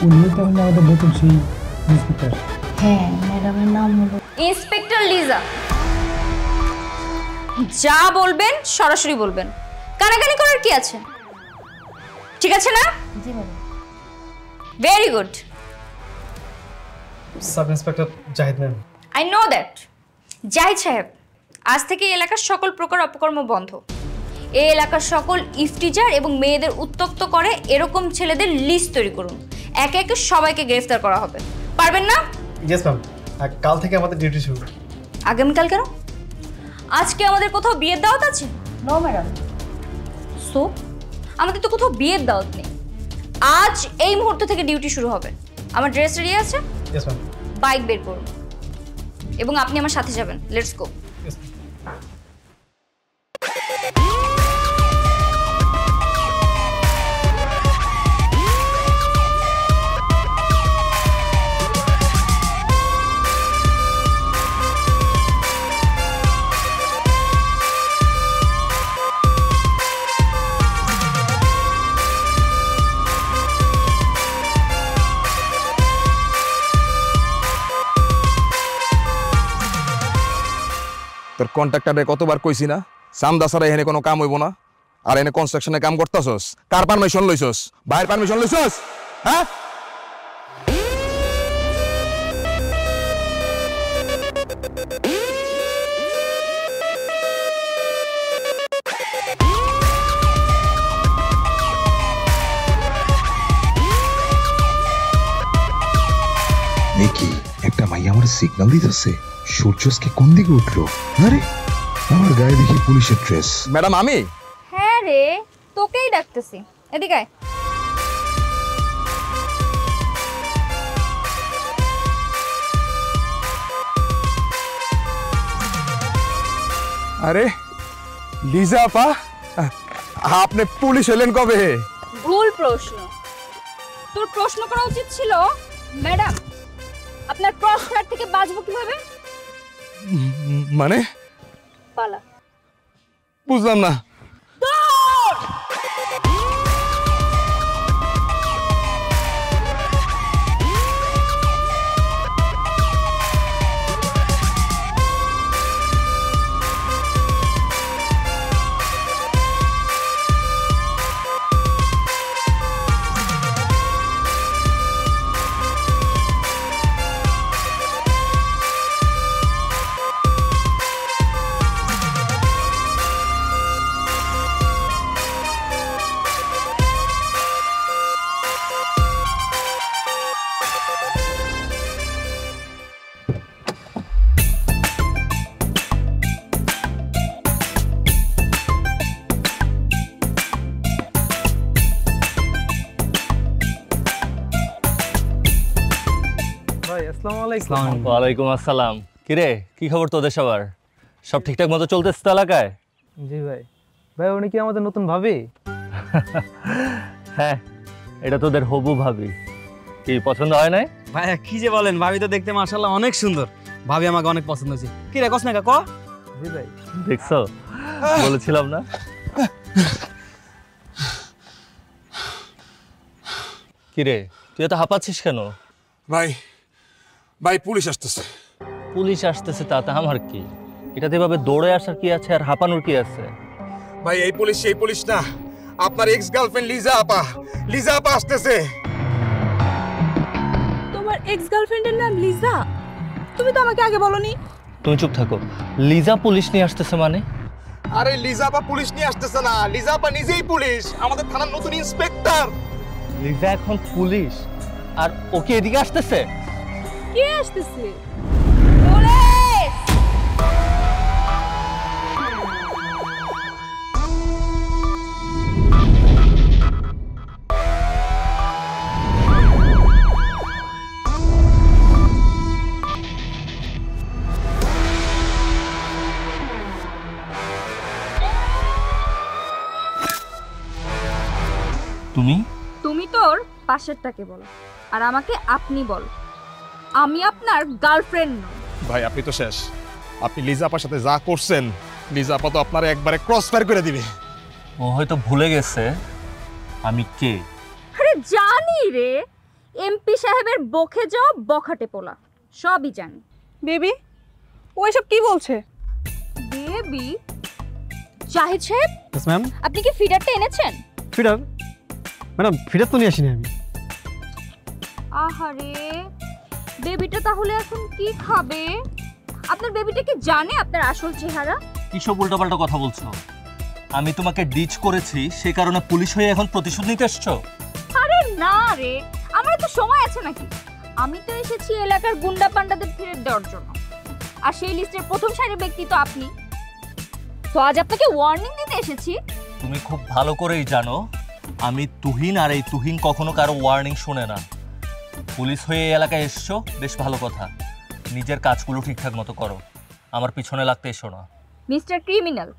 উনি তাহলে আমাদের নতুন সেই ইন্সপেক্টর। হ্যাঁ, ম্যাডামের নাম হলো ইন্সপেক্টর লিজা। যা বলবেন সরাসরি বলবেন, কানাকানি করার কি আছে? ঠিক আছে না? জি madam. Very good. Sub inspector Zahid ma'am. I know that. Zahid সাহেব, আজ থেকে এই এলাকার সকল প্রকার অপকর্ম বন্ধ। এই এলাকার সকল ইফটিজার এবং মেয়েদের উত্ত্যক্ত করে এরকম ছেলেদের লিস্ট তৈরি করুন। একে একে সবাইকে গ্রেফতার করা হবে। পারবেন না? Yes ma'am. কাল থেকে আমাদের ডিউটি শুরু। আগামীকাল কেন? আজকে আমাদের কোথাও বিয়ের দাওয়াত আছে? No madam. সো আমাদের তো কোথাও বিয়ের দাওয়াত নেই। আজ এই মুহূর্ত থেকে ডিউটি শুরু হবে। আমার ড্রেস রেডি আছে? Yes ma'am. বাইক বের করুন এবং আপনি আমার সাথে যাবেন। Let's go. Yes ma'am. তোর কন্ট্রাক্টরে কতবার কইছি না সামদা ছাড়া এখানে কোনো কাম হইব না। আর এনে কনস্ট্রাকশনে কাম করতাছস, কার পারমিশন লইছস? ভাইয়ের পারমিশন লইছস? হ্যাঁ, কি একটা মাইয়া আমার সিগন্যাল দিতেছে? সূর্যকে কোন দিকে উঠলো? আরে আমার গায়ে দেখি পুলিশের ড্রেস। ম্যাডাম আমি। হ্যাঁ রে, তোকেই ডাকতেছি, এদিকে আয়। আরে লিজা আপা, আপনি পুলিশ হলেন কবে? ভুল প্রশ্ন। তোর প্রশ্ন করা উচিত ছিল, ম্যাডাম আপনার ক্রস ফায়ার থেকে বাঁচবো কিভাবে? মানে পালা। বুঝলাম না। ওয়ালাইকুম আসসালাম। কিরে, কি খবর তোদের সবার? সব ঠিকঠাক মতো চলতেছে তো এলাকায়? জি ভাই। ভাই উনি কি আমাদের নতুন ভাবি? হ্যাঁ, এটা তোদের হবু ভাবি। কি পছন্দ হয় নাই? ভাই কি যে বলেন, ভাবি তো দেখতে মাশাআল্লাহ অনেক সুন্দর। ভাবি আমাকে অনেক পছন্দ হয়েছে। কি রে কস না ক? জি ভাই। দেখছো, বলেছিলাম না? কিরে, তুই এত হাঁপাচ্ছিস কেন? ভাই ভাই পুলিশ আসতেছে। পুলিশ আসতেছে তাতে আমার কি? এটাতে এভাবে দৌড়ে আসার কি আছে আর হাঁপানোর কি আছে? ভাই এই পুলিশ সেই পুলিশ না, আপনার এক্স গার্লফ্রেন্ড লিজা আপা। লিজা আপা আসতেছে। তোমার এক্স গার্লফ্রেন্ডের নাম লিজা? তুমি তো আমাকে আগে বলনি। তুমি চুপ থাকো। লিজা পুলিশ নিয়ে আসতেছে মানে? আরে লিজা আপা পুলিশ নিয়ে আসতেছে না, লিজা আপা নিজেই পুলিশ, আমাদের থানার নতুন ইন্সপেক্টর। লিজা এখন পুলিশ আর ওকে এদিকে আসতেছে? কে আসতেছে? পুলিশ! তুমি? তুমি তোর পাশেরটাকে বল আর আমাকে আপনি বল। আমি আপনার গার্লফ্রেন্ড নই। ভাই আপনি তো শেষ। আপনি লিজা আপার সাথে যা করছেন, লিজা আপা তো আপনার একবারে ক্রস ফায়ার করে দিবে। ও হয়তো ভুলে গেছে আমি কে। আরে জানি রে, এমপি সাহেবের বখে যাও বখাটে পোলা, সবই জানি। বেবি ওইসব কি বলছে? বেবি? জাহিদ সাহেব, ইয়েস ম্যাম। আপনি কি ফিডারটা এনেছেন? ফিডার? ম্যাডাম ফিডার তো নিয়ে আসিনি আমি। আহারে, বেবিটা তাহলে এখন কি খাবে? আপনার বেবিটা কি জানে আপনার আসল চেহারা? কিসব উল্টোপাল্টা কথা বলছো? আমি তোমাকে ডিচ করেছি, সে কারণে পুলিশ হয়ে এখন প্রতিশোধ নিতে এসছো? আরে না রে, আমার তো সময় আছে নাকি? আমি তো এসেছি এলাকার গুন্ডা পান্ডাদের ফেরত দেওয়ার জন্য, আর সেই লিস্টের প্রথম সারির ব্যক্তি তো আপনি। তো আজ আপনাকে ওয়ার্নিং দিতে এসেছি। তুমি খুব ভালো করেই জানো আমি তুহিন, আর এই তুহিন কখনো কারো ওয়ার্নিং শুনে না। পুলিশ হয়ে এই এলাকায় এসছো, বেশ ভালো কথা। নিজের কাজগুলো ঠিকঠাক মতো করো, আমার পিছনে লাগতে এসো না। মিস্টার ক্রিমিনাল,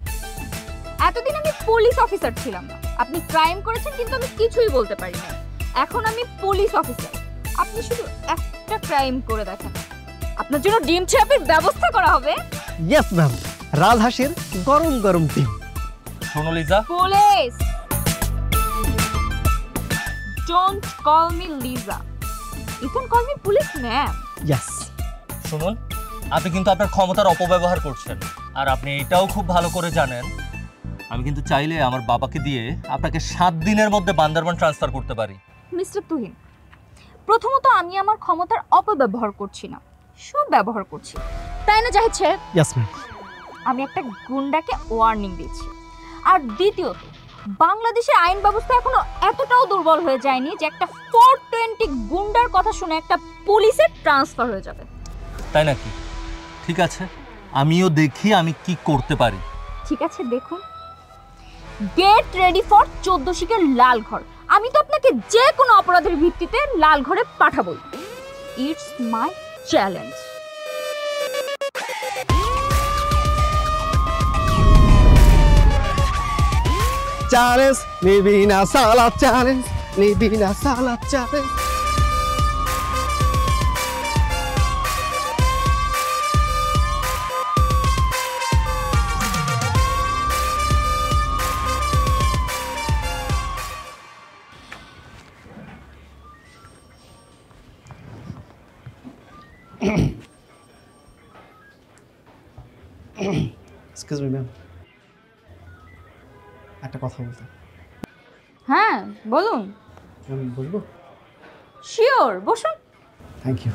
এতদিন আমি পুলিশ অফিসার ছিলাম না। আপনি ক্রাইম করেছেন কিন্তু আমি কিছুই বলতে পারি না। এখন আমি পুলিশ অফিসার, আপনি শুধু একটা ক্রাইম করে দেখেন, আপনার জন্য ডিম থেরাপির ব্যবস্থা করা হবে। ইয়েস ম্যাম, রাজহাঁসের গরম গরম ডিম। শোনো Liza, police, don't call me Liza, you can call me police ma'am. Yes. শুনুন, আপনি কিন্তু আপনার ক্ষমতার অপব্যবহার করছেন, আর আপনি এটাও খুব ভালো করে জানেন আমি কিন্তু চাইলে আমার বাবাকে দিয়ে আপনাকে 7 দিনের মধ্যে বান্দরবান ট্রান্সফার করতে পারি। মিস্টার তুহিন, প্রথমত আমি আমার ক্ষমতার অপব্যবহার করছি না, সুব্যবহার করছি, তাই না জাহিদ সাহেব? Yes ma'am. আমি একটা গুন্ডাকে ওয়ার্নিং দিচ্ছি। আর দ্বিতীয়ত, বাংলাদেশের আইন ব্যবস্থা এখনো এতটাও দুর্বল হয়ে যায়নি যে একটা 420 গুন্ডার কথা শুনে একটা পুলিশের ট্রান্সফার হয়ে যাবে। তাই নাকি? ঠিক আছে, আমিও দেখি আমি কি করতে পারি। ঠিক আছে, দেখুন, গেট রেডি ফর 14 শিকের লাল ঘর। আমি তো আপনাকে যে কোনো অপরাধের ভিত্তিতে লাল ঘরে পাঠাবই। It's my challenge. চ্যালেঞ্জ নিবি না সালা, চ্যালেঞ্জ নিবি না সালা, চ্যালেঞ্জ। এক্সকিউজ মি ম্যাম, একটা কথা বলতে। হ্যাঁ বলুন। আমি বলবো? শিওর, বসুন। Thank you.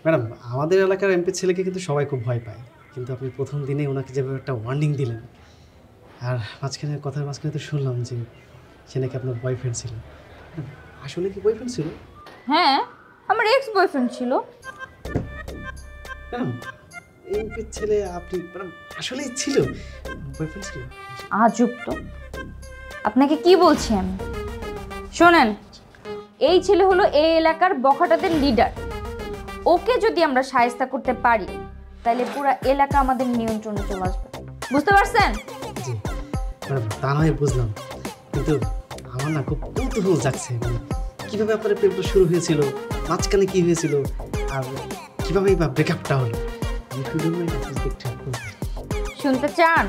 ম্যাডাম, আমাদের এলাকার এমপি ছেলেকে কিন্তু সবাই খুব ভয় পায়, কিন্তু আপনি প্রথম দিনেই ওনাকে যেভাবে একটা ওয়ার্নিং দিলেন, আর মাঝখানে কথার মাঝখানে তো শুনলাম যে সে নাকি আপনার বয়ফ্রেন্ড ছিল। আসলে কি বয়ফ্রেন্ড ছিল? হ্যাঁ, আমার এক্স বয়ফ্রেন্ড ছিল। ম্যাডাম, এমপির ছেলে আপনি, ম্যাডাম আসলেই ছিল বয়ফ্রেন্ড ছিল? আজব তো, আপনাকে কি বলছি আমি। শোনেন, এই ছেলে হলো এই এলাকার বখাটাদের লিডার। ওকে যদি আমরা শায়েস্তা করতে পারি তাহলে পুরো এলাকা আমাদের নিয়ন্ত্রণে চলে আসবে, বুঝতে পারছেন? জি ম্যাডাম, তা নয় বুঝলাম, কিন্তু আমার না খুব কৌতূহল জাগছে, কীভাবে আপনার প্রেমটা শুরু হয়েছিল, মাঝখানে কী হয়েছিল, আর কীভাবেই বা ব্রেকআপটা হলো। শুনতে চান?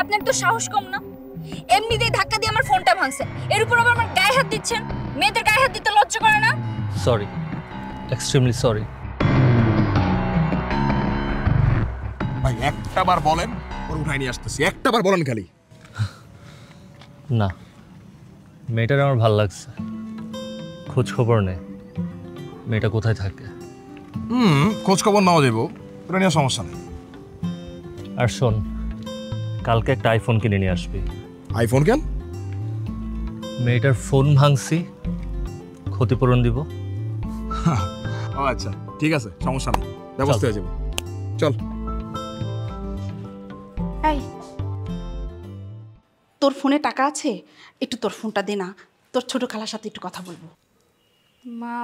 আপনার তো সাহস কম না, এমনিতেই ধাক্কা দিয়ে আমার ফোনটা ভাঙছেন, এর উপর আবার আমার গায়ে হাত দিচ্ছেন। মেয়েদের গায়ে হাত দিতে লজ্জা করে না? Sorry, extremely sorry. ভাই একটা বার বলেন ওর উঠাই নিয়ে আসতেছি, একটা বার বলেন খালি। না, মেয়েটার আমার ভাল লাগছে, খোঁজ খবর নেই মেয়েটা কোথায় থাকে। খোঁজ খবর নাও যাবো, ওটা নিয়ে সমস্যা নেই। আর শোন, কালকে একটা আইফোন কিনে নিয়ে আসবি। আইফোন কেন? মেয়েটার ফোন ভাঙছি, ক্ষতিপূরণ দিব। ও আচ্ছা, ঠিক আছে, সমস্যা নেই, ব্যবস্থা হয়ে যাবে। চল। এই, তোর ফোনে টাকা আছে? একটু তোর ফোনটা দে না, তোর ছোট খালার সাথে একটু কথা বলবো। মা,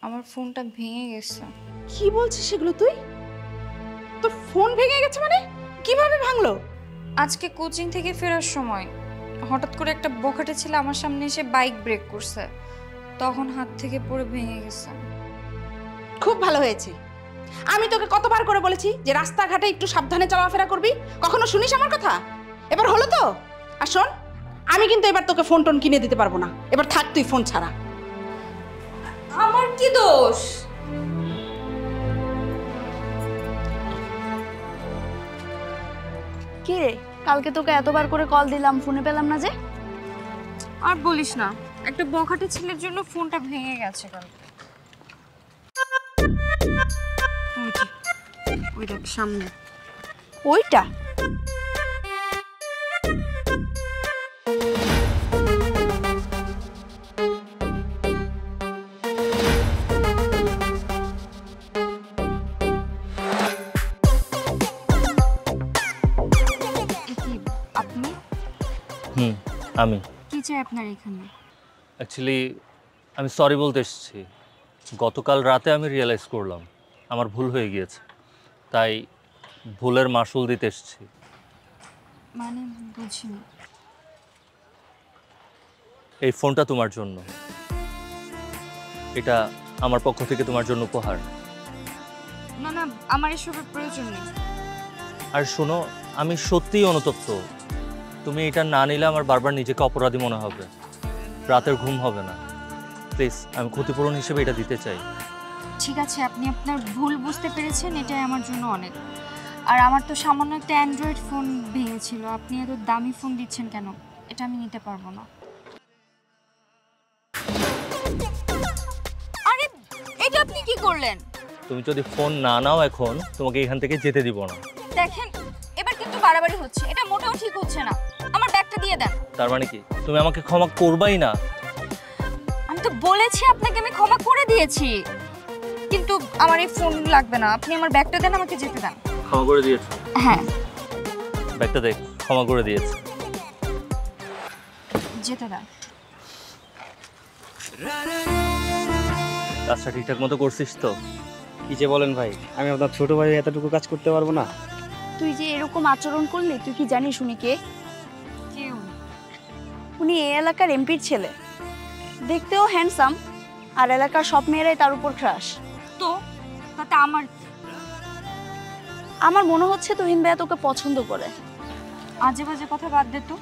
আমার ফোনটা ভেঙে গেছে। কি বলছিস সেগুলো তুই? তোর ফোন ভেঙে গেছে মানে? কিভাবে ভাঙলো? আজকে কোচিং থেকে ফেরার সময় হঠাৎ করে একটা বখাটে ছেলে আমার সামনে এসে বাইক ব্রেক করছে, তখন হাত থেকে পড়ে ভেঙে গেছে। খুব ভালো হয়েছে। আমি তোকে কতবার করে বলেছি যে রাস্তাঘাটে একটু সাবধানে চলাফেরা করবি, কখনো শুনিস আমার কথা? এবার হলো তো। আর শোন, আমি কিন্তু এবার তোকে ফোন টোন কিনে দিতে পারবো না, এবার থাক তুই ফোন ছাড়া। আমার কি দোষ? কি রে, কালকে তোকে এতবার করে কল দিলাম, ফোনে পেলাম না যে? আর বলিস না, একটা বখাটে ছেলের জন্য ফোনটা ভেঙে গেছে কালকে। ওই দেখ সামনে ওইটা? আপনি? আমি কি চাই আপনার এখানে? অ্যাকচুয়ালি আমি সরি বলতে এসেছি। গতকাল রাতে আমি রিয়েলাইজ করলাম আমার ভুল হয়ে গিয়েছে, তাই ভুলের মাসুল দিতে এসেছি। মানে বুঝিনি। এই ফোনটা তোমার জন্য, এটা আমার পক্ষ থেকে তোমার জন্য উপহার। না না, আমার এসবের প্রয়োজন নেই। আর শোনো, আমি সত্যিই অনুতপ্ত। তুমি এটা না নিলে আমার বারবার নিজেকে অপরাধী মনে হবে, রাতের ঘুম হবে না। প্লিজ, আমি ক্ষতিপূরণ হিসেবে এটা দিতে চাই। ঠিক আছে, আপনি আপনার ভুল বুঝতে পেরেছেন, এটাই আমার জন্য অনেক। আর আমার তো সামান্য একটা অ্যান্ড্রয়েড ফোন ভেঙেছিল, আপনি এত দামি ফোন দিচ্ছেন কেন? এটা আমি নিতে পারবো না। আরে, এটা আপনি কি করলেন? তুমি যদি ফোন না নাও এখন, তোমাকে এখান থেকে যেতে দিব না। দেখেন, এবার কিন্তু বাড়াবাড়ি হচ্ছে, এটা মোটেও ঠিক হচ্ছে না। আমার ব্যাগটা দিয়ে দেন। তার মানে কি তুমি আমাকে ক্ষমা করবাই না? আমি তো বলেছি আপনাকে আমি ক্ষমা করে দিয়েছি, কিন্তু আমার এই ফোন লাগবে না। আপনি আমার ব্যাগটা দেন, আমাকে যেতে দেন। ক্ষমা করে দিয়েছো? হ্যাঁ। ব্যাগটা দেখ, ক্ষমা করে দিয়েছে। যেতে দেন। কাজটা ঠিকঠাক মতো করছিস তো? কি যে বলেন ভাই, আমি আপনার ছোট ভাই এতটুকু কাজ করতে পারবো না? তুই যে এরকম আচরণ করলি, তুই কি জানিস উনি কে? কেউ? উনি এই এলাকার এমপির ছেলে। দেখতেও হ্যান্ডসাম, আর এলাকার সব মেয়েরাই তার উপর ক্রাশ। তো তাতে আমার মনে হচ্ছে তুহিন ভাইয়া তোকে পছন্দ করে। আজে বাজে কথা বাদ দে তো।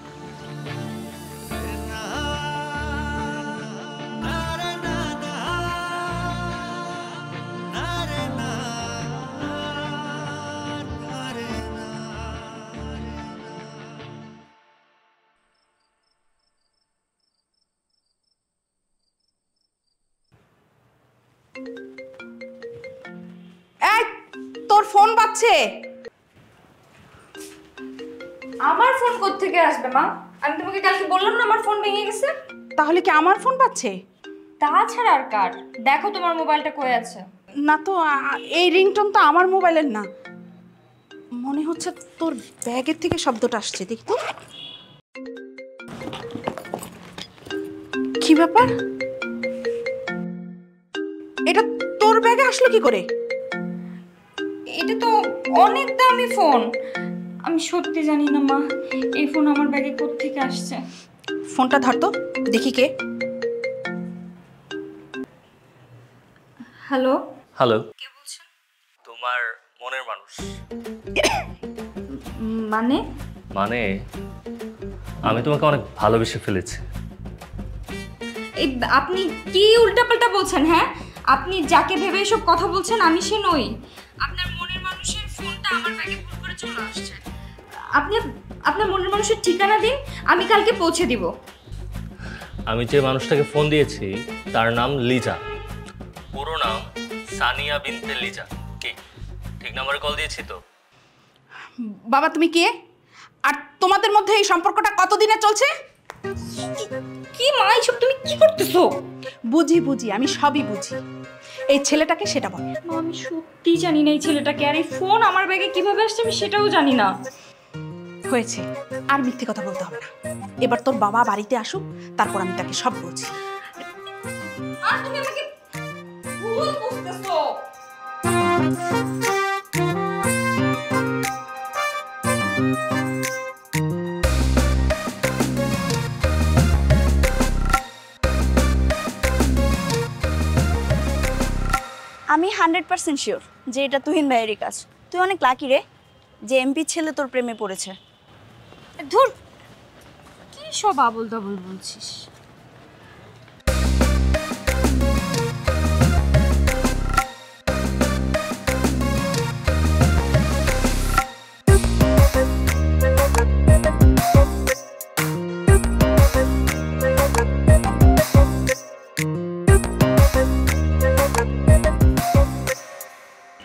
এই, তোর ফোন বাজছে। আমার ফোন কোত্থেকে আসবে মা? আমি তোমাকে কালকে বললাম না আমার ফোন ভেঙে গেছে। তাহলে কি আমার ফোন বাজছে? তাছাড়া আর কার? দেখো তোমার মোবাইলটা কই আছে। না তো, এই রিংটোন তো আমার মোবাইলের না। মনে হচ্ছে তোর ব্যাগের থেকে শব্দটা আসছে, দেখি তো। কি ব্যাপার? এটা তোর ব্যাগে আসলো কি করে? এটা তো অনেক দামি ফোন। আমি সত্যি জানি না মা, এই ফোন আমার ব্যাগে কোত্থেকে আসছে। ফোনটা ধর তো, দেখি কে। হ্যালো। হ্যালো, কে বলছেন? তোমার মনের মানুষ। মানে? মানে আমি তোমাকে অনেক ভালোবেসে ফেলেছি। এই আপনি কি উল্টাপাল্টা বলছেন? হ্যাঁ, আপনি যাকে ভেবে এসব কথা বলছেন আমি সে নই। আপনার মনের মানুষের ফোনটা আমার ব্যাগে ভুল করে চলে আসছে। আপনি আপনার মনের মানুষের ঠিকানা দিন, আমি কালকে পৌঁছে দিব। আমি যে মানুষটাকে ফোন দিয়েছি তার নাম লিজা, পুরো নাম সানিয়া বিনতে লিজা। কি ঠিক নাম্বারে কল দিয়েছি তো? বাবা তুমি কে, আর তোমাদের মধ্যে এই সম্পর্কটা কতদিনে চলছে? কি মা, এইসব তুমি কি করতেছো? বুঝি বুঝি, আমি সবই বুঝি। এই ছেলেটাকে সেটা বল। মা, আমি সত্যি জানি না এই ছেলেটাকে, আর এই ফোন আমার ব্যাগে কিভাবে আসছে আমি সেটাও জানি না। হয়েছে, আর মিথ্যে কথা বলতে হবে না। এবার তোর বাবা বাড়িতে আসুক, তারপর আমি তাকে সব বলছি। আর তুমি আমাকে ভুল বুঝতেছো। আমি 100% শিওর যে এটা তুহিন ভাইয়েরই কাজ। তুই অনেক লাকি রে যে এমপি ছেলে তোর প্রেমে পড়েছে। ধুর, কি সব আবল তাবল বলছিস।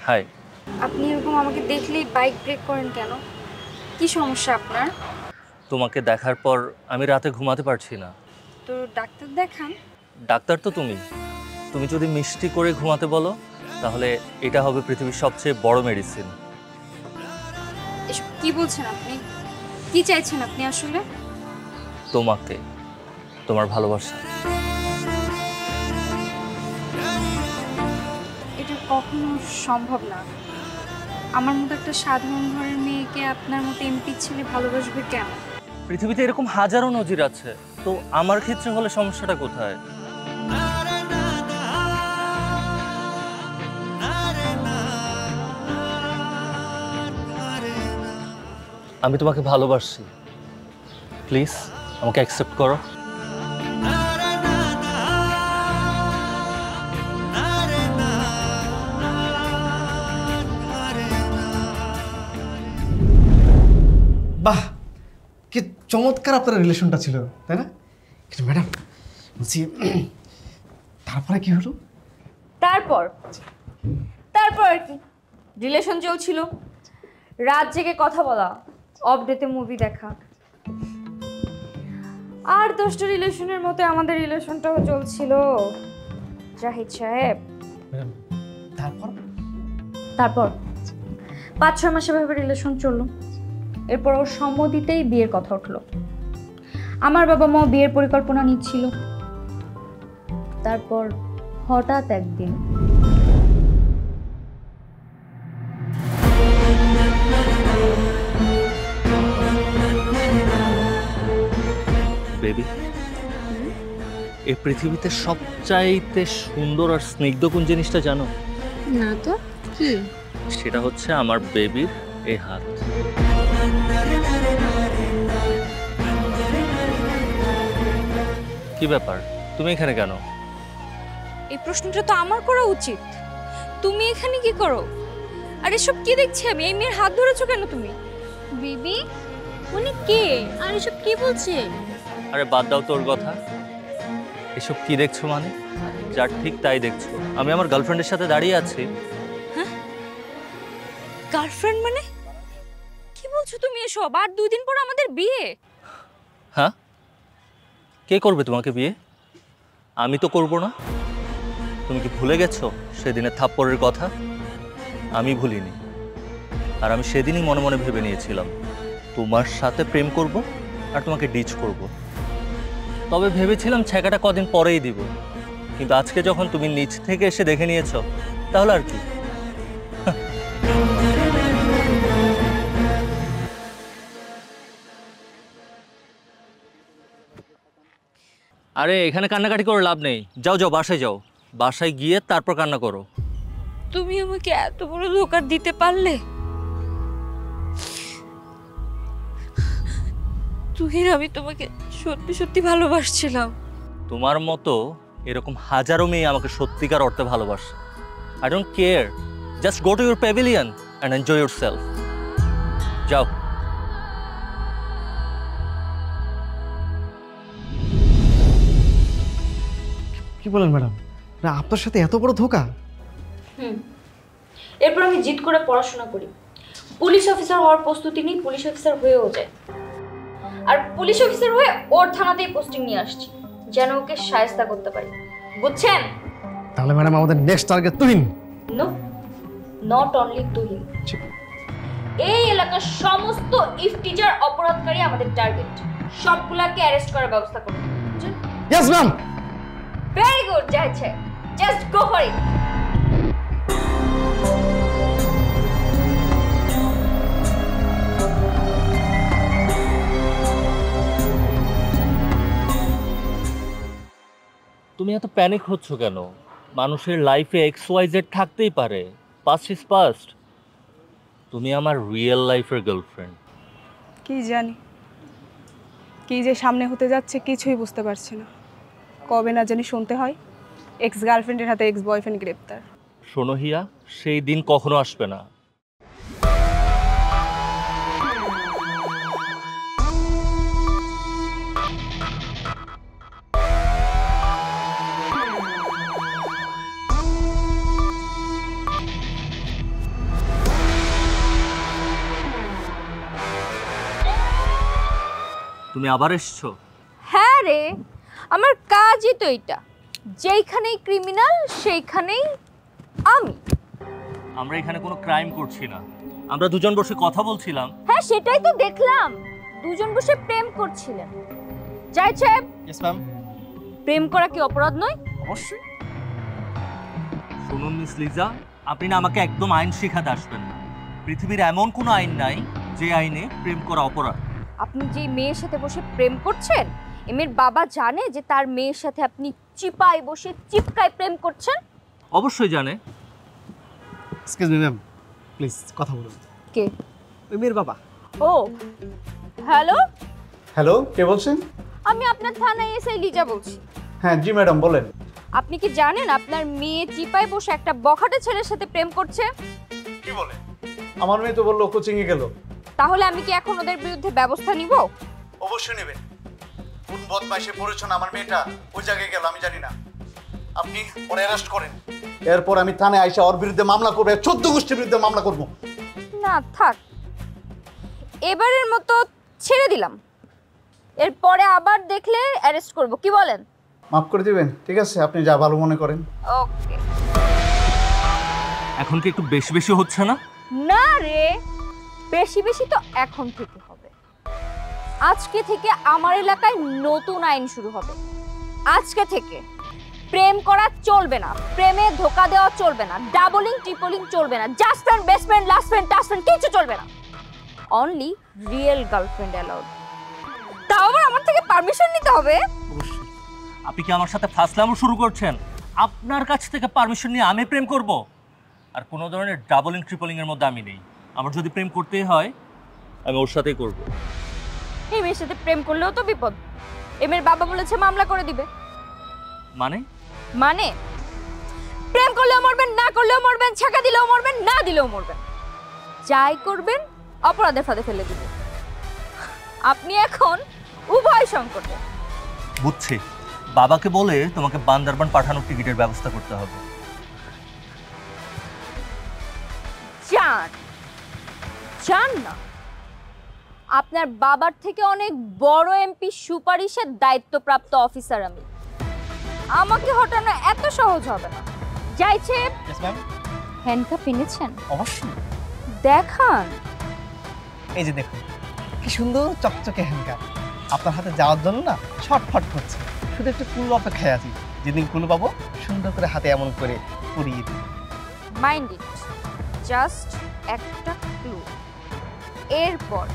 হাই। আপনি এরকম আমাকে দেখলেই বাইক ব্রেক করেন কেন? কি সমস্যা আপনার? তোমাকে দেখার পর আমি রাতে ঘুমাতে পারছি না। তো ডাক্তার দেখান। ডাক্তার তো তুমি যদি মিষ্টি করে ঘুমাতে বলো তাহলে এটা হবে পৃথিবীর সবচেয়ে বড় মেডিসিন। এসব কি বলছেন আপনি? কি চাইছেন আপনি আসলে? তোমাকে, তোমার ভালোবাসা। এটা কখনো সম্ভব না। আমার মতো একটা সাধারণ ঘরের মেয়েকে আপনার মতো এমপি ছেলে ভালোবাসবে কেন? পৃথিবীতে এরকম হাজারো নজির আছে, তো আমার ক্ষেত্রে হলে সমস্যাটা কোথায়? আমি তোমাকে ভালোবাসি, প্লিজ আমাকে অ্যাকসেপ্ট করো। বাহ, কি চমৎকার আপনার রিলেশনটা ছিল, তাই না? কিন্তু ম্যাডাম বলছি, তারপরে কি হলো? তারপর আর কি, রিলেশন চলছিল, রাত জেগে কথা বলা, অফ ডেতে মুভি দেখা, আর 10টা রিলেশনের মতো আমাদের রিলেশনটাও চলছিল। জাহিদ সাহেব, ম্যাডাম তারপর 5-6 মাসে ভাবে রিলেশন চললো। এরপর ওর সম্মতিতেই বিয়ের কথা উঠলো। আমার বাবা মা বিয়ের পরিকল্পনা নিচ্ছিল। তারপর হঠাৎ একদিন বেবি, এই পৃথিবীতে সবচাইতে সুন্দর আর স্নিগ্ধ কোন জিনিসটা জানো? না তো, কি? সেটা হচ্ছে আমার বেবির এই হাত। কি ব্যাপার, তুমি এখানে কেন? এই প্রশ্নটা তো আমার করা উচিত। তুমি এখানে কি করো? আর এসব কি দেখছি আমি? এই মেয়ের হাত ধরেছো কেন তুমি? বেবি, উনি কে আর এসব কি বলছে? আরে বাদ দাও তোর কথা। এসব কি দেখছো মানে? যার ঠিক তাই দেখছো। আমি আমার গার্লফ্রেন্ডের সাথে দাঁড়িয়ে আছি। হ্যাঁ, গার্লফ্রেন্ড মানে কি বলছো তুমি এসব? আর 2 দিন পর আমাদের বিয়ে। হ্যাঁ, কে করবে তোমাকে বিয়ে? আমি তো করব না। তুমি কি ভুলে গেছো সেদিনের থাপ্পড়ের কথা? আমি ভুলিনি। আর আমি সেদিনই মনে মনে ভেবে নিয়েছিলাম তোমার সাথে প্রেম করব আর তোমাকে ডিচ করব। তবে ভেবেছিলাম ছেঁকাটা কদিন পরেই দিব, কিন্তু আজকে যখন তুমি নিচ থেকে এসে দেখে নিয়েছো তাহলে আর কি। আরে এখানে কান্নাকাটি করে লাভ নেই, যাও যাও বাসায় যাও। বাসায় গিয়ে তারপর কান্না করো। তুমি আমাকে এত বড় ধোঁকা দিতে পারলে? তুহিন, আমি তোমাকে সত্যি সত্যি ভালোবাসছিলাম। তোমার মতো এরকম হাজারো মেয়ে আমাকে সত্যিকার অর্থে ভালোবাসে। I don't care, just go to your pavilion. And enjoy yourself. যাও। কি বলেন ম্যাডাম, না আপনার সাথে এত বড় ধোঁকা? এরপর আমি জিদ করে পড়াশোনা করি, পুলিশ অফিসার হওয়ার প্রস্তুতি নিই, পুলিশ অফিসার হয়েও যায়। আর পুলিশ অফিসার হয়ে ওর থানাতেই পোস্টিং নিয়ে আসছি, যেন ওকে শায়েস্তা করতে পারি, বুঝছেন? তাহলে ম্যাডাম আমাদের next target Tuhin. No, not only Tuhin, এই এলাকার সমস্ত ইফটিজার অপরাধকারী আমাদের টার্গেট। সবগুলাকে অ্যারেস্ট করার ব্যবস্থা করুন। Yes ma'am. ভেরি গুড, যাচ্ছে, জাস্ট গো ফর ইট। তুমি এত প্যানিক হচ্ছ কেন? মানুষের লাইফে XYZ থাকতেই পারে, পাস্ট ইজ পাস্ট। তুমি আমার রিয়েল লাইফের গার্লফ্রেন্ড। কি জানি কি যে সামনে হতে যাচ্ছে কিছুই বুঝতে পারছি না। কবে না জানি শুনতে হয় এক্স গার্লফ্রেন্ডের হাতে এক্স বয়ফ্রেন্ড গ্রেপ্তার। শোনো হিয়া, সেই দিন কখনো আসবে না। তুমি আবার এসছো? হ্যাঁ রে, আমার কাজই তো এটা, যেইখানেই ক্রিমিনাল সেইখানেই আমি। আমরা এখানে কোনো ক্রাইম করছি না, আমরা দুজন বসে কথা বলছিলাম। হ্যাঁ সেটাই তো দেখলাম, দুজন বসে প্রেম করছিলেন। জয় সাহেব। Yes ma'am. প্রেম করা কি অপরাধ নয়? অবশ্যই। শুনুন মিস লিজা, আপনি না আমাকে একদম আইন শেখাতে আসবেন না। পৃথিবীর এমন কোনো আইন নাই যে আইনে প্রেম করা অপরাধ। আপনি যে মেয়ের সাথে বসে প্রেম করছেন, এমের বাবা জানে যে তার মেয়ের সাথে আপনি চিপায় বসে চিপকায় প্রেম করছেন? অবশ্যই জানে। এক্সকিউজ মি ম্যাম, প্লিজ কথা বলুন। কে? ওই মেয়ের বাবা। ও হ্যালো, হ্যালো, কে বলছেন? আমি আপনার থানায় এসআই লিজা বলছি। হ্যাঁ জি ম্যাডাম, বলেন। আপনি কি জানেন আপনার মেয়ে চিপায় বসে একটা বখাটে ছেলের সাথে প্রেম করছে? কি বলে? আমার মেয়ে তো বললো কোচিং এ গেল। তাহলে আমি কি এখন ওদের বিরুদ্ধে ব্যবস্থা নিব? অবশ্যই নেবেন। কোন বদমাইশে পড়েছেন আমার মেয়েটা ওই জায়গায় গেল আমি জানি না। আপনি ওরে অ্যারেস্ট করেন, এরপর আমি থানায় আইসা ওর বিরুদ্ধে মামলা করব, 14 গোষ্ঠীর বিরুদ্ধে মামলা করব। না থাক, এবারের মতো ছেড়ে দিলাম, এরপরে আবার দেখলে অ্যারেস্ট করব, কি বলেন? মাফ করে দিবেন? ঠিক আছে, আপনি যা ভালো মনে করেন। ওকে। এখন কি একটু বেশি বেশি হচ্ছে না? না রে, বেশি বেশি তো এখন থেকে হবে। আজকে থেকে আমার এলাকায় নতুন আইন শুরু হবে। আজকে থেকে প্রেম করা চলবে না, প্রেমে ধোকা দেওয়া চলবে না, ডাবলিং ট্রিপলিং চলবে না, just friend, best friend, last friend, trust friend কিছু চলবে না। Only real girlfriend allowed. তাও আবার আমার থেকে পারমিশন নিতে হবে। অবশ্যই। আপনি কি আমার সাথে ফাসলামো শুরু করছেন? আপনার কাছ থেকে পারমিশন নিয়ে আমি প্রেম করব? আর কোনো ধরনের ডাবলিং ট্রিপলিং এর মধ্যে আমি নেই। আমার যদি প্রেম করতেই হয় আমি ওর সাথেই করব। এই মেয়ের সাথে প্রেম করলেও তো বিপদ। এমের বাবা বলেছে মামলা করে দিবে। মানে? মানে প্রেম করলেও মরবেন, না করলেও মরবেন, ছাকা দিলেও মরবেন, না দিলেও মরবেন, যাই করবেন অপরাধের ফাঁদে ফেলে দিবে। আপনি এখন উভয় সংকটে। বুঝছি। বাবাকে বলে তোমাকে বান্দরবান পাঠানোর টিকিটের ব্যবস্থা করতে হবে। যান যান না, আপনার বাবার থেকে অনেক বড় এমপি সুপারিশের দায়িত্বপ্রাপ্ত অফিসার আমি, আমাকে হটানো এত সহজ হবে না। যাইছে। Yes ma'am. হ্যান্ডকাপ এনেছেন? অবশ্যই। দেখান। এই যে দেখুন কি সুন্দর চকচকে হ্যান্ডকাপ, আপনার হাতে যাওয়ার জন্য না ছটফট করছে। শুধু একটু কুল অপেক্ষায় আছি, যেদিন কুল পাবো সুন্দর করে হাতে এমন করে পরিয়ে দিই। মাইন্ড ইট, জাস্ট একটা ক্লু। এরপর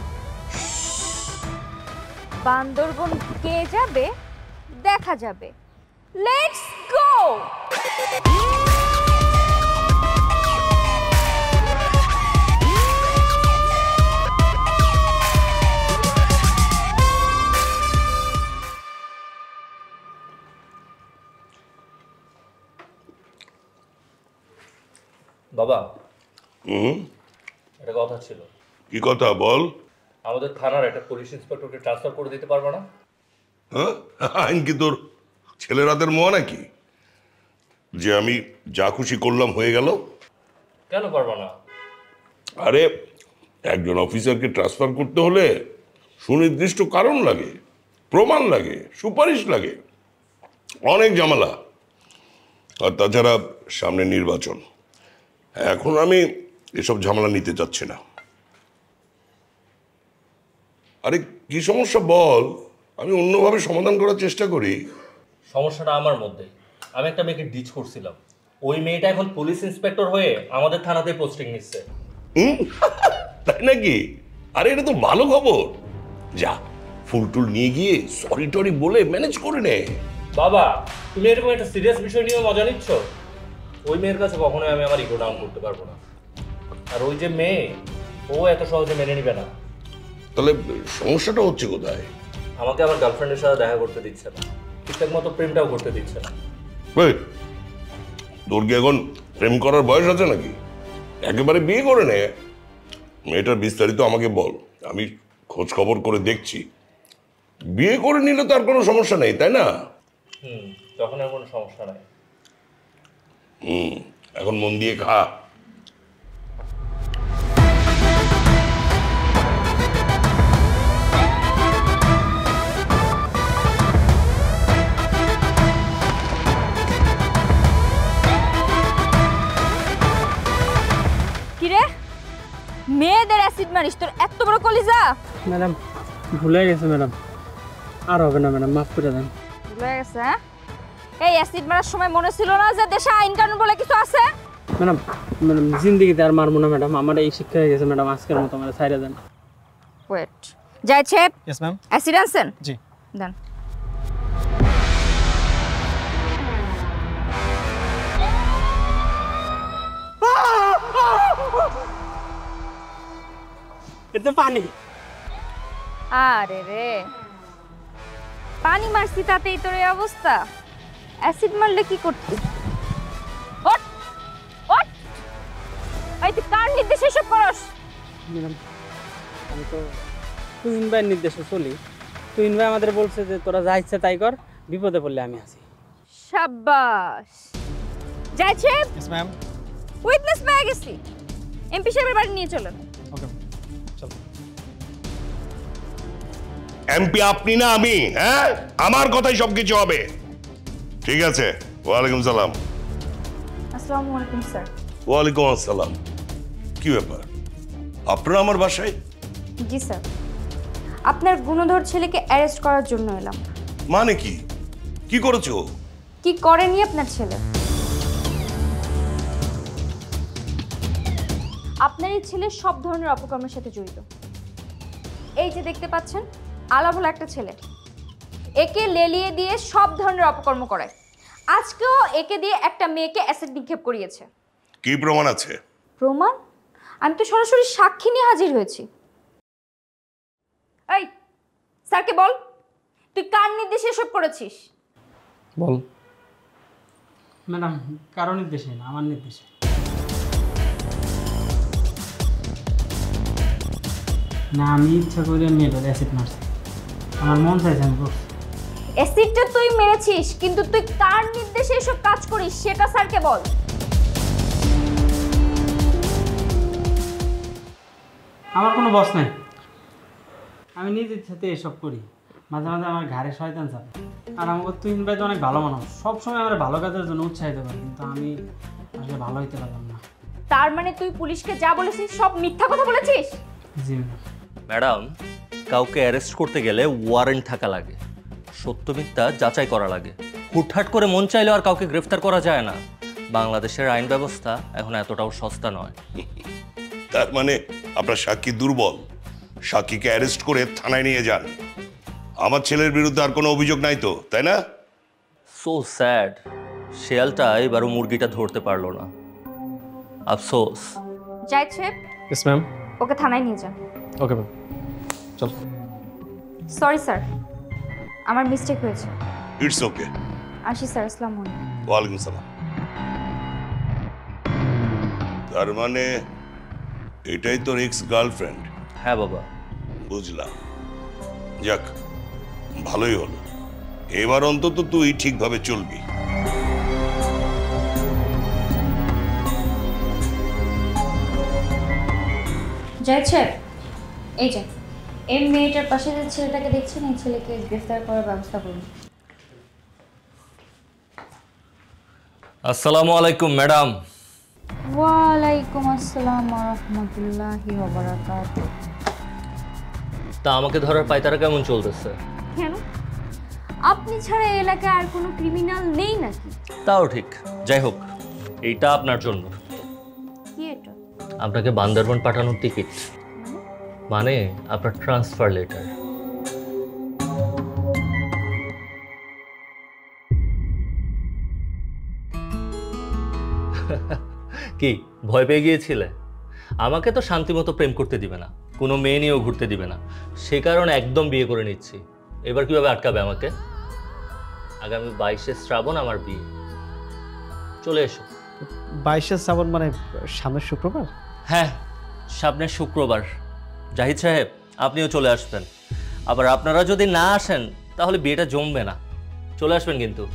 বান্দরবন কে যাবে দেখা যাবে। Let's go. বাবা, একটা কথা ছিল। কি কথা বল? আমাদের থানার একটা পুলিশ ইন্সপেক্টরকে ট্রান্সফার করে দিতে পারবে না? হ্যাঁ, আইন কি তোর ছেলের হাতের মোয়া নাকি যে আমি যা খুশি করলাম হয়ে গেল? কেন পারবে না? আরে একজন অফিসারকে ট্রান্সফার করতে হলে সুনির্দিষ্ট কারণ লাগে, প্রমাণ লাগে, সুপারিশ লাগে, অনেক ঝামেলা। আর তাছাড়া সামনে নির্বাচন, এখন আমি এসব ঝামেলা নিতে চাচ্ছি না। আরে কি সমস্যা বল, আমি অন্যভাবে সমাধান করার চেষ্টা করি। সমস্যাটা আমার মধ্যেই। আমি একটা মেয়েকে ডিচ করছিলাম, ওই মেয়েটা এখন পুলিশ ইন্সপেক্টর হয়ে আমাদের থানাতে পোস্টিং নিচ্ছে। তাই নাকি? আরে এটা তো ভালো খবর। যা ফুলটুল নিয়ে গিয়ে সরি টরি বলে ম্যানেজ করে নে। বাবা, তুমি এরকম একটা সিরিয়াস বিষয় নিয়ে মজা নিচ্ছ? ওই মেয়ের কাছে কখনোই আমি আমার ইগো ডাউন করতে পারবো না। আর ওই যে মেয়ে, ও এত সহজে মেনে নিবে না। তাহলে সমস্যাটা হচ্ছে কোথায়? আমাকে আমার গার্লফ্রেন্ডের সাথে দেখা করতে দিচ্ছে না, ঠিকঠাক মতো প্রেমটাও করতে দিচ্ছে না। তোর কি এখন প্রেম করার বয়স আছে নাকি? একেবারে বিয়ে করে নে। মেয়েটার বিস্তারিত আমাকে বল, আমি খোঁজ খবর করে দেখছি। বিয়ে করে নিলে তো আর কোনো সমস্যা নেই, তাই না? তখন আর কোনো সমস্যা নাই। এখন মন দিয়ে খা। কিরে, মেয়েদের অ্যাসিড মারিস? তোর এত বড় কলিজা? ম্যাডাম ভুলে গেছে ম্যাডাম, আর হবে না ম্যাডাম, মাফ করে দেন। ভুলে গেছে? হ্যাঁ, এই অ্যাসিড মারার সময় মনে ছিল না যে দেশে আইন কানুন বলে কিছু আছে? ম্যাডাম ম্যাডাম জিন্দিগিতে আর মারবো না ম্যাডাম, আমার এই শিক্ষা হয়ে গেছে ম্যাডাম, আজকের মতো আমার ছাইড়া দেন। ওয়েট, যাইছে? Yes ma'am. অ্যাসিড আনছেন? জি। দেন। এটা পানি। আরে রে, পানি মারছি তাতেই তোর এই অবস্থা? অ্যাসিড মারলে কি করতি? ওঠ ওঠ, এই তুই কার নির্দেশে এসব করস? ম্যাডাম আমি তো তুহিন ভাইয়ের নির্দেশে চলি। তুহিন ভাই আমাদের বলছে যে তোরা যা ইচ্ছে তাই কর, বিপদে পড়লে আমি আছি। শাবাশ। যাইছে? Yes ma'am. উইটনেস পেয়ে গেছি, এমপি সাহেবের বাড়ি নিয়ে চলেন। ওকে চলো। এমপি আপনি না আমি? হ্যাঁ, আমার কথাই সবকিছু হবে। ঠিক আছে। ওয়ালাইকুম সালাম। আসসালামু আলাইকুম স্যার। ওয়ালাইকুম আসসালাম। কি ব্যাপার, আপনারা আমার বাসায়? জি স্যার, আপনার গুণধর ছেলেকে অ্যারেস্ট করার জন্য এলাম। মানে কি? কি করেছো? কি করেনি আপনার ছেলে? আপনার এই ছেলে সব ধরনের অপকর্মের সাথে জড়িত। এই যে দেখতে পাচ্ছেন, আলা বলে একটা ছেলে, একে লেলিয়ে দিয়ে সব ধরনের অপকর্ম করায়। আজকেও একে দিয়ে একটা মেয়েকে অ্যাসিড নিক্ষেপ করিয়েছে। কি প্রমাণ আছে? প্রমাণ? আমি তো সরাসরি সাক্ষী নিয়ে হাজির হয়েছি। এই স্যারকে বল, তুই কার নির্দেশে এসব করেছিস? বল। ম্যাডাম কারো নির্দেশে না, আমার নির্দেশে। না, আমি ইচ্ছা করে মেয়েটার অ্যাসিড মারছি, আমার মন চাইছে আমি করছি। অ্যাসিডটা তুই মেরেছিস, কিন্তু তুই কার নির্দেশে এসব কাজ করিস সেটা স্যারকে বল। আমার কোনো বস নাই, আমি নিজের সাথে এসব করি। মাঝে মাঝে আমার ঘাড়ে শয়তান চাপে। আর আমাকে তুহিন ভাই তো অনেক ভালো মানুষ, সবসময় আমার ভালো কাজের জন্য উৎসাহিত করে, কিন্তু আমি আসলে ভালো হইতে পারলাম না। তার মানে তুই পুলিশকে যা বলেছিস সব মিথ্যা কথা বলেছিস? জি ম্যাডাম, কাউকে অ্যারেস্ট করতে গেলে ওয়ারেন্ট থাকা লাগে, সত্য মিথ্যা যাচাই করা লাগে। হুটহাট করে মন চাইলেও আর কাউকে গ্রেফতার করা যায় না। বাংলাদেশের আইন ব্যবস্থা এখন এতটাও সস্তা নয়। তার মানে আপনার সাক্ষী দুর্বল? সাক্ষীকে অ্যারেস্ট করে থানায় নিয়ে যান। আমার ছেলের বিরুদ্ধে আর কোনো অভিযোগ নাই তো, তাই না? সো স্যাড, শেয়ালটা এবারও মুরগিটা ধরতে পারলো না, আফসোস। যাইছে? Yes ma'am. ওকে থানায় নিয়ে যান। ওকে ম্যাম, চল। সরি স্যার, আমার মিস্টেক হয়েছে। It's okay. আসি স্যার, আসসালামু আলাইকুম। ওয়ালাইকুম সালাম। তার মানে এটাই তোর এক্স গার্লফ্রেন্ড? হ্যাঁ বাবা। বুঝলাম, যাক ভালোই হলো। এবার অন্তত তুই ঠিকভাবে চলবি। যাচ্ছে এই যে এই মেয়েটার পাশে যে ছেলেটাকে দেখছেন, এই ছেলেকে গ্রেফতার করার ব্যবস্থা করুন। আসসালামু আলাইকুম ম্যাডাম। ওয়ালাইকুম আসসালাম ওয়া রাহমাতুল্লাহি ওয়া বারাকাতুহু। তা আমাকে ধরার পায়তারা কেমন চলতেছে? কেন, আপনি ছাড়া এই এলাকায় আর কোনো ক্রিমিনাল নেই নাকি? তাও ঠিক, যাই হোক এইটা আপনার জন্য। কি এটা? আপনাকে বান্দরবান পাঠানোর টিকিট, মানে আপনার ট্রান্সফার লেটার। কি ভয় পেয়ে গিয়েছিলে? আমাকে তো শান্তিমতো প্রেম করতে দিবে না, কোনো মেয়ে নিয়েও ঘুরতে দিবে না, সে কারণে একদম বিয়ে করে নিচ্ছি। এবার কিভাবে আটকাবে আমাকে? আগামী 22শে শ্রাবণ আমার বিয়ে, চলে এসো। 22শে শ্রাবণ মানে সামনের শুক্রবার? হ্যাঁ, সামনের শুক্রবার। জাহিদ সাহেব আপনিও চলে আসবেন। আবার আপনারা যদি না আসেন তাহলে বিয়েটা জমবে না, চলে আসবেন কিন্তু।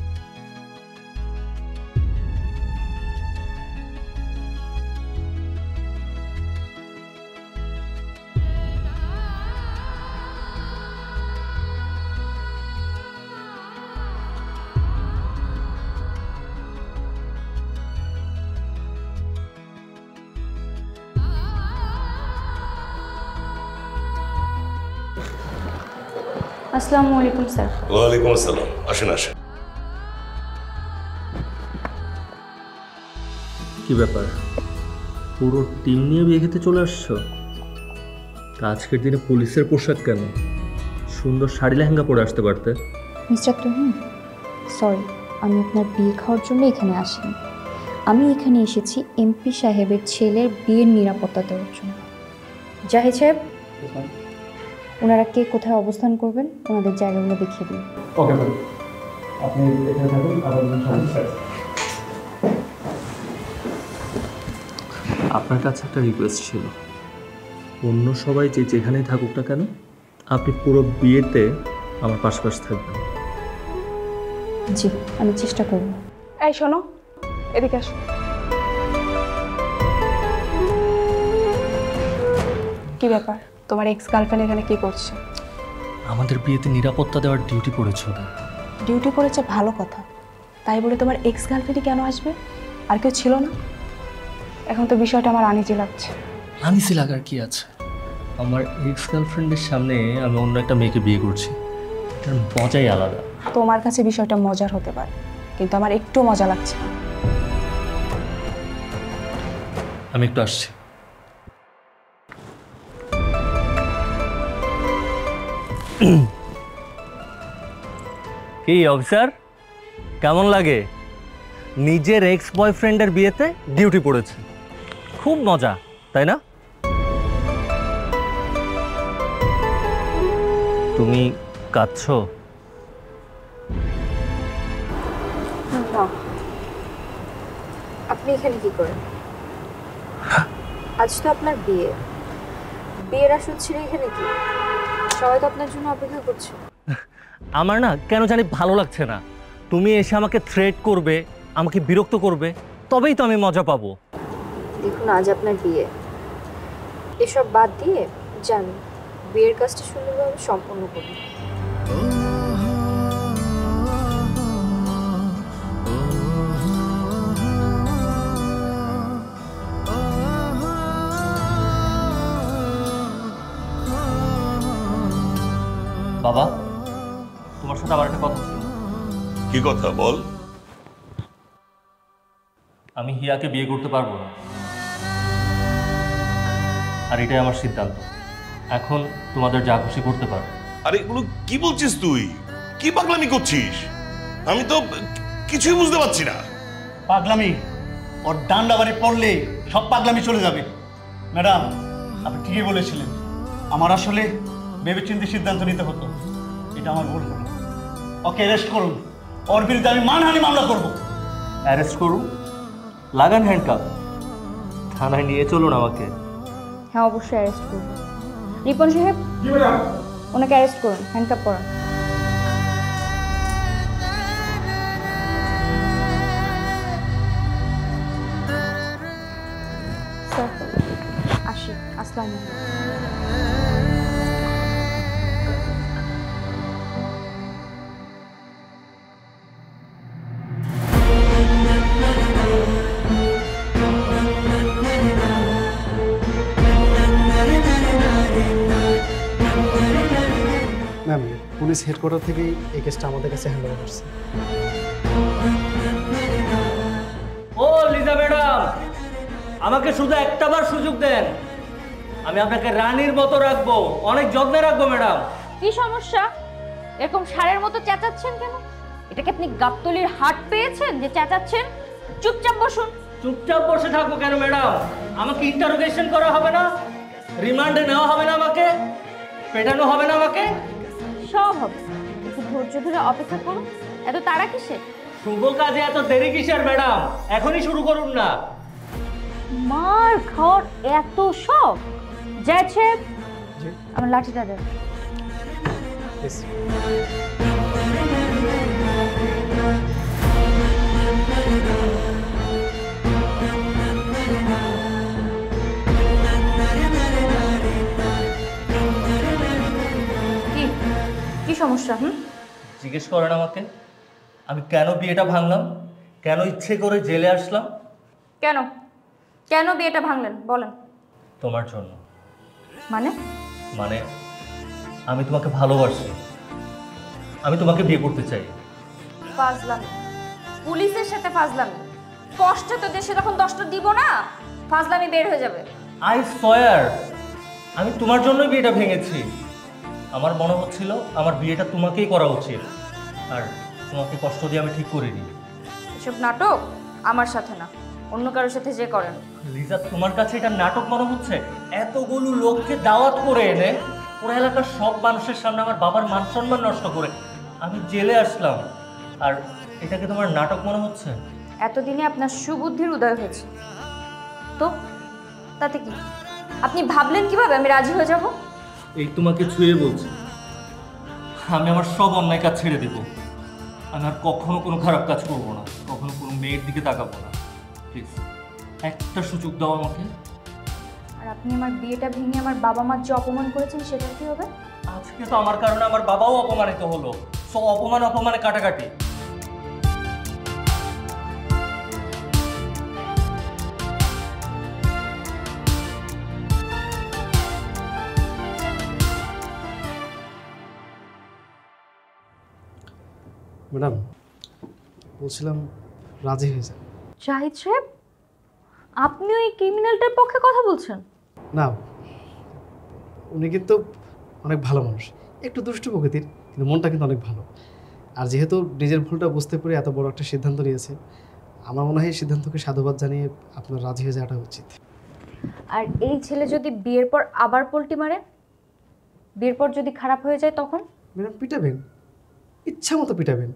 আসসালামু আলাইকুম স্যার। ওয়ালাইকুম আসসালাম, আসেন আসেন। কি ব্যাপার, পুরো টিম নিয়ে বিয়ে খেতে চলে আসছো? আজকের দিনে পুলিশের পোশাক কেন? সুন্দর শাড়ি লেহেঙ্গা পরে আসতে পারতে। মিস্টার তুহিন, সরি, আমি আপনার বিয়ে খাওয়ার জন্য এখানে আসিনি। আমি এখানে এসেছি এমপি সাহেবের ছেলের বিয়ের নিরাপত্তা দেওয়ার জন্য। জাহিদ সাহেব, ওনারা কে কোথায় অবস্থান করবেন ওনাদের জায়গাগুলো দেখিয়ে দিন। ওকে ম্যাম, আপনি এখানে থাকুন। আপনার কাছে একটা রিকোয়েস্ট ছিল, অন্য সবাই যে যেখানেই থাকুক না কেন, আপনি পুরো বিয়েতে আমার পাশাপাশি থাকবেন। জি, আমি চেষ্টা করব। এই শোনো, এদিকে আসো। কি ব্যাপার, তোমার এক্স গার্লফ্রেন্ড এখানে কি করছে? আমাদের বিয়েতে নিরাপত্তা দেওয়ার ডিউটি পড়েছে ওদের। ডিউটি করেছে ভালো কথা, তাই বলে তোমার এক্স গার্লফ্রেন্ডই কেন আসবে? আর কেউ ছিল না? এখন তো বিষয়টা আমার আনিজি লাগছে। আনিসি লাগার কি আছে? আমার এক্স গার্লফ্রেন্ডের সামনে আমি অন্য একটা মেয়েকে বিয়ে করছি, এটার মজাই আলাদা। তোমার কাছে বিষয়টা মজার হতে পারে, কিন্তু আমার একটু মজা লাগছে। আমি একটু আসছি। কি অফিসার, কেমন লাগে? নিজের এক্স বয়ফ্রেন্ডের বিয়েতে ডিউটি পড়েছে, খুব মজা তাই না? তুমি কাঁদছো? আপনি এখানে কি করেন? আজ তো আপনার বিয়ে, বিয়ের আসর ছিল এখানে কি? সবাই তো আপনার জন্য অপেক্ষা করছে। আমার না কেন জানি ভালো লাগছে না। তুমি এসে আমাকে থ্রেট করবে, আমাকে বিরক্ত করবে, তবেই তো আমি মজা পাবো। দেখুন, আজ আপনার বিয়ে, এসব বাদ দিয়ে যান, বিয়ের কাজটা সুন্দরভাবে সম্পন্ন করুন। বাবা, তোমার সাথে আমার একটা কথা ছিল। কি কথা বল? আমি হিয়াকে বিয়ে করতে পারবো না, আর এটাই আমার সিদ্ধান্ত। এখন তোমাদের যা খুশি করতে পারো। আরে এগুলো কি বলছিস তুই? কি পাগলামি করছিস? আমি তো কিছুই বুঝতে পারছি না। পাগলামি? ওর ডান্ডা বাড়ি পড়লেই সব পাগলামি চলে যাবে। ম্যাডাম, আপনি ঠিকই বলেছিলেন, আমার আসলে ভেবেচিন্তে সিদ্ধান্ত নিতে হতো। এটা আমার ভুল হলো। ওকে অ্যারেস্ট করুন, ওর বিরুদ্ধে আমি মানহানি মামলা করব। অ্যারেস্ট করুন? লাগান হ্যান্ডকাপ, থানায় নিয়ে চলুন আমাকে। হ্যাঁ অবশ্যই অ্যারেস্ট করব। রিপন সাহেব, ওনাকে অ্যারেস্ট করুন, হ্যান্ডকাপ করান। স্যার আসি, আসসালামু আলাইকুম। ম্যাম, পুলিশ হেডকোয়ার্টার থেকেই এই কেসটা আমাদের কাছে হ্যান্ড ওভার করছে। ও লিজা ম্যাডাম, আমাকে শুধু একটাবার সুযোগ দেন, আমি আপনাকে রানীর মতো রাখবো, অনেক যত্নে রাখবো ম্যাডাম। কি সমস্যা? এরকম ষাঁড়ের মতো চেঁচাচ্ছেন কেন? এটাকে আপনি গাবতলির হাট পেয়েছেন যে চেঁচাচ্ছেন? চুপচাপ বসুন। চুপচাপ বসে থাকবো কেন ম্যাডাম? আমাকে ইন্টারোগেশন করা হবে না? রিমান্ডে নেওয়া হবে না আমাকে? পেটানো হবে না আমাকে? সব হবে, একটু ধৈর্য ধরে অপেক্ষা করুন। এত তাড়া কিসে? শুভ কাজে এত দেরি কিসের ম্যাডাম? এখনই শুরু করুন না। মার খাওয়ার এত শখ? যাচ্ছে আমার লাঠিটা দেন। কি সমস্যা? জিজ্ঞেস করেন আমাকে আমি কেন বিয়েটা ভাঙলাম, কেন ইচ্ছে করে জেলে আসলাম। কেন কেন বিয়েটা ভাঙলেন বলেন। তোমার জন্য। মানে? মানে আমি তোমাকে ভালোবাসি, আমি তোমাকে বিয়ে করতে চাই। ফাজলামি, পুলিশের সাথে ফাজলামি। কষ্টে তো দেশে তখন 10টা দিব না, ফাজলামি বের হয়ে যাবে। আই সোয়ার আমি তোমার জন্যই বিয়েটা ভেঙেছি। আমার মনে হচ্ছিল আমার বিয়েটা তোমাকেই করা উচিত, আর তোমাকে কষ্ট দিয়ে আমি ঠিক করিনি। এসব নাটক আমার সাথে না, অন্য কারোর সাথে যে করেন। লিজা, তোমার কাছে এটা নাটক মনে হচ্ছে? এতগুলো লোককে দাওয়াত করে এনে পুরো এলাকার সব মানুষের সামনে আমার বাবার মান সম্মান নষ্ট করে আমি জেলে আসলাম, আর এটাকে তোমার নাটক মনে হচ্ছে? এতদিনে আপনার সুবুদ্ধির উদয় হয়েছে তো তাতে কি? আপনি ভাবলেন কিভাবে আমি রাজি হয়ে যাব? এই তোমাকে ছুঁয়ে বলছি, আমি আমার সব অন্যায় কাজ ছেড়ে দেব। আমি আর কখনো কোনো খারাপ কাজ করবো না, কখনো কোনো মেয়ের দিকে তাকাবো না। প্লিজ একটা সুযোগ দাও আমাকে। আর আপনি আমার বিয়েটা ভেঙে আমার বাবা মার যে অপমান করেছেন সেটা কি হবে? আজকে তো আমার কারণে আমার বাবাও অপমানিত হলো, সো অপমানে কাটাকাটি। ম্যাডাম, বলছিলাম রাজি হয়ে যান। জাহিদ সাহেব, আপনি ওই ক্রিমিনালটার পক্ষে কথা বলছেন? না, উনি কিন্তু অনেক ভালো মানুষ, একটু দুষ্টু প্রকৃতির, কিন্তু মনটা কিন্তু অনেক ভালো। আর যেহেতু নিজের ভুলটা বুঝতে পেরে এত বড় একটা সিদ্ধান্ত নিয়েছে, আমার মনে হয় এই সিদ্ধান্তকে সাধুবাদ জানিয়ে আপনার রাজি হয়ে যাওয়াটা উচিত। আর এই ছেলে যদি বিয়ের পর আবার পল্টি মারে, বিয়ের পর যদি খারাপ হয়ে যায় তখন? ম্যাডাম, পিটাবেন, ইচ্ছা মতো পিটাবেন।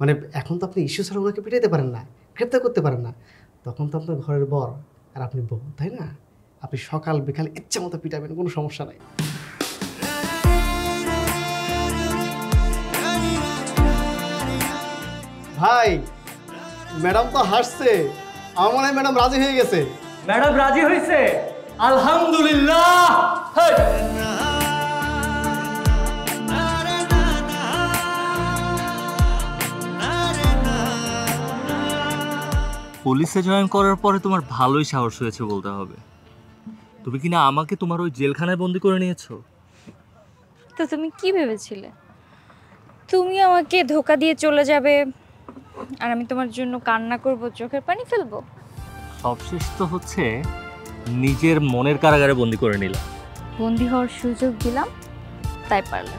মানে এখন তো আপনি ইস্যু ছাড়া ওনাকে পিটাইতে পারেন না, গ্রেপ্তার করতে পারেন না। তখন তো আপনার ঘরের বর আর আপনি বউ, তাই না? আপনি সকাল বিকাল ইচ্ছা মতো পিটাবেন, কোনো সমস্যা নাই। ভাই, ম্যাডাম তো হাসছে, আমার মনে হয় ম্যাডাম রাজি হয়ে গেছে। ম্যাডাম রাজি হয়েছে? আলহামদুলিল্লাহ। পুলিশে জয়েন করার পরে তোমার ভালোই সাহস হয়েছে বলতে হবে। তুমি কিনা আমাকে তোমার ওই জেলখানায় বন্দি করে নিয়েছো। তো তুমি কি ভেবেছিলে তুমি আমাকে ধোকা দিয়ে চলে যাবে আর আমি তোমার জন্য কান্না করব, চোখের পানি ফেলবো? সবশেষ তো হচ্ছে নিজের মনের কারাগারে বন্দি করে নিলাম। বন্দি হওয়ার সুযোগ দিলাম, তাই পারলে।